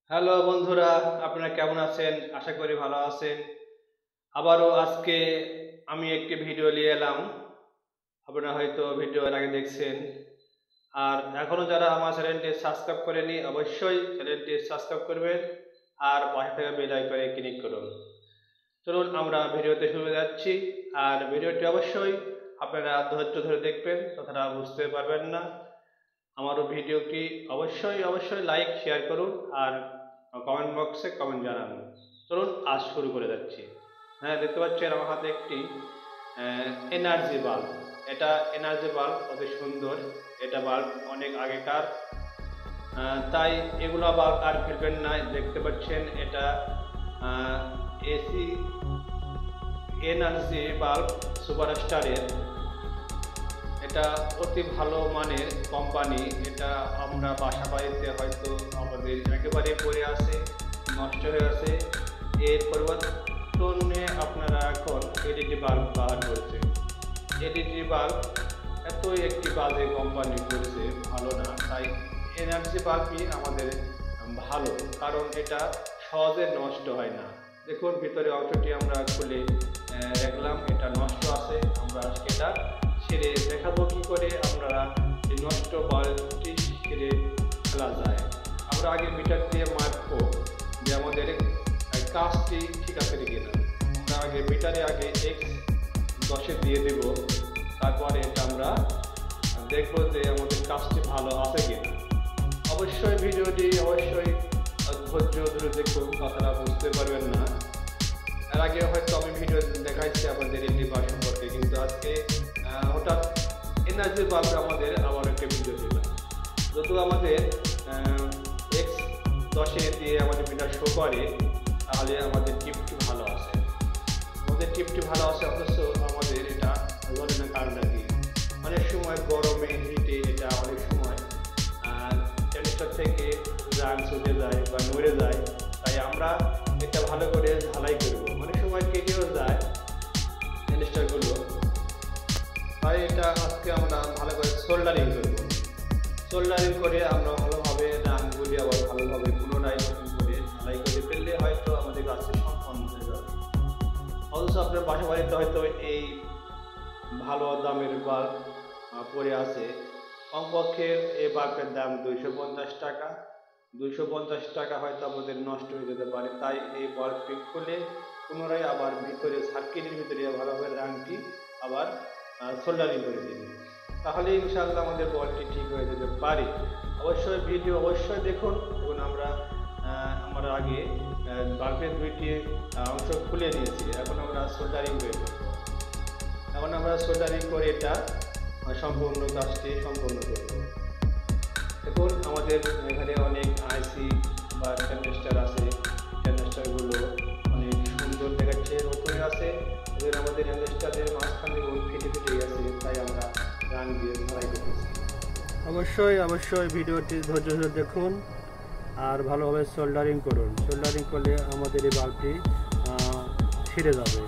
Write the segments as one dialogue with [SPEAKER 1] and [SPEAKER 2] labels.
[SPEAKER 1] Hello বন্ধুরা, আপনারা কেমন আছেন? আশা করি ভালো আছেন। আবারও আজকে আমি একটি ভিডিও নিয়ে এলাম। আপনারা হয়তো ভিডিও এর আগে দেখছেন। আর এখনো যারা আমার চ্যানেলটি সাবস্ক্রাইব করেনি অবশ্যই চ্যানেলটি সাবস্ক্রাইব করবেন আর পাশে থাকা বেল আইকনে ক্লিক করুন। চলুন আমরা ভিডিওতে শুরু যাচ্ছি। আর ভিডিওটি অবশ্যই আপনারা ধৈর্য ধরে দেখবেন, তাছাড়া বুঝতে পারবেন না। আমার ভিডিওটি অবশ্যই লাইক শেয়ার করুন আর কমেন্ট বক্সে কমেন্ট জানান। চলুন আজ শুরু করে যাচ্ছি। হ্যাঁ, দেখতে পাচ্ছেন আমার হাতে একটি এনার্জি বাল্ব। এটা এনার্জি বাল্ব, অতি সুন্দর। এটা বাল্ব অনেক আগেকার, তাই এগুলো বাল্ব আর ফেলবেন না। দেখতে পাচ্ছেন এটা এসি এনার্জি বাল্ব সুপারস্টারের। এটা অতি ভালো মানের কোম্পানি। এটা আমরা বাসা বাড়িতে হয়তো আমাদের একেবারে পড়ে আছে, নষ্ট হয়ে আছে। এর পরিবর্তনে আপনারা এখন এলইডি বাল্ব ব্যবহার করছে। এলইডি বাল্ব এতই একটি বাজে কোম্পানি করেছে, ভালো না। তাই এনার্জি বাল্বই আমাদের ভালো, কারণ এটা সহজে নষ্ট হয় না। দেখুন ভিতরে অংশটি আমরা খুলে দেখলাম, এটা নষ্ট আছে। আমরা এটা ছেড়ে দেখাবো কি করে আমরা এই নষ্ট বাল্বটি ছেড়ে ফেলা যায়। আমরা আগে মিটার দিয়ে মাপবো যে আমাদের কাজটি ঠিক আছে কিনা। আমরা আগে মিটারে X10 দিয়ে দেব, তারপরে এটা আমরা দেখবো যে আমাদের কাজটি ভালো আছে কিনা। অবশ্যই ভিডিওটি ধৈর্য ধরে দেখুন, তাছাড়া বুঝতে পারবেন না। এর আগে হয়তো আমি ভিডিও দেখাইছি আমাদের এলইডি বাল্ব সম্পর্কে, কিন্তু আজকে হঠাৎ এনার্জি বাল্ব আমাদের আবার একটা ভিডিও দিলাম। যদিও আমাদের X10 দিয়ে আমাদের মিটার শো করে, তাহলে আমাদের টিপটি ভালো আছে। অথচ আমাদের এটা বলে না কারণটা কি। অনেক সময় গরমে হিটে এটা অনেক সময় ক্যানিস্টার থেকে রান ছুটে যায় বা নড়ে যায়। তাই আমরা এটা ভালো করে ঝালাই করব। অনেক সময় কেটেও যায় ক্যানিস্টারগুলো। তাই এটা আজকে আমরা ভালো করে সোল্ডারিং করব। সোল্ডারিং করে আমরা ভালোভাবে রানগুলি আবার ভালোভাবে পুনরায় নতুন করে ঝালাই করে ফেললে হয়তো আমাদের কাজটি সম্পন্ন হয়ে যাবে। অথচ আপনার বাসা বাড়িতে হয়তো এই ভালো দামের বাল্ব পড়ে আছে। কমপক্ষে এই বাল্বের দাম 250 টাকা। 250 টাকা হয়তো আমাদের নষ্ট হয়ে যেতে পারে। তাই এই বাল্বটি খুলে পুনরায় আবার ভিতরে সার্কিটের ভিতরে ভালোভাবে রানটি আবার সোল্ডারিং করে দিন, তাহলে ইনশাআল্লাহ আমাদের বাল্বটি ঠিক হয়ে যেতে পারে। অবশ্যই ভিডিও দেখুন। এবং আমরা আগে বাল্বের দুইটি অংশ খুলে নিয়েছি। এখন আমরা সোল্ডারিং করে এটা সম্পূর্ণ কাজটি সম্পন্ন করব। দেখুন আমাদের এখানে অনেক আইসি বা ট্রানজিস্টার আছে। ট্রানজিস্টারগুলো অনেক সুন্দর দেখাচ্ছে, নতুন আছে। এদের আমাদের ট্রানজিস্টারের মাঝখানে ফেটে গেছে, তাই আমরা রান দিয়ে ঝালাই করতেছি। অবশ্যই ভিডিওটি ধৈর্য ধরে দেখুন আর ভালোভাবে সোল্ডারিং করুন। সোল্ডারিং করলে আমাদের এই বাল্বটি ছিঁড়ে যাবে।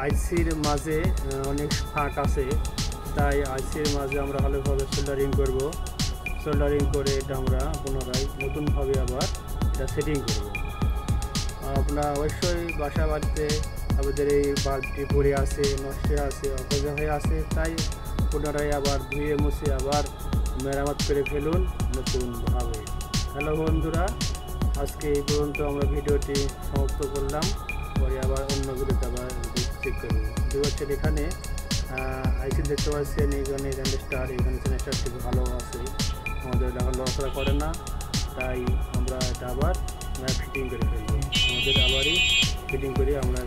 [SPEAKER 1] আইসির মাঝে অনেক ফাঁক আছে, তাই আইসির মাঝে আমরা ভালোভাবে সোল্ডারিং করব। সোল্ডারিং করে এটা আমরা পুনরায় নতুনভাবে আবার এটা সেটিং করব। আপনারা অবশ্যই বাসা বাড়িতে আমাদের এই বাল্বটি পড়ে আছে, নষ্ট আছে, অপচয় হয়ে আছে। তাই পুনরায় আবার ধুয়ে মুছে আবার মেরামত করে ফেলুন নতুনভাবে। হ্যালো বন্ধুরা, আজকে এই পর্যন্ত আমরা ভিডিওটি সমাপ্ত করলাম। পরে আবার অন্য ভিডিওতে আবার চেক করবো। দেখতে এখানে আইসি দেখতে পাচ্ছেন, এখানে ট্রানজিস্টারটি ভালো আছে, আমাদের এখন লড়াচড়া করে না। তাই আমরা এটা আবার ফিটিং করে ফেলবো। আমাদের আবারই ফিটিং করে আমরা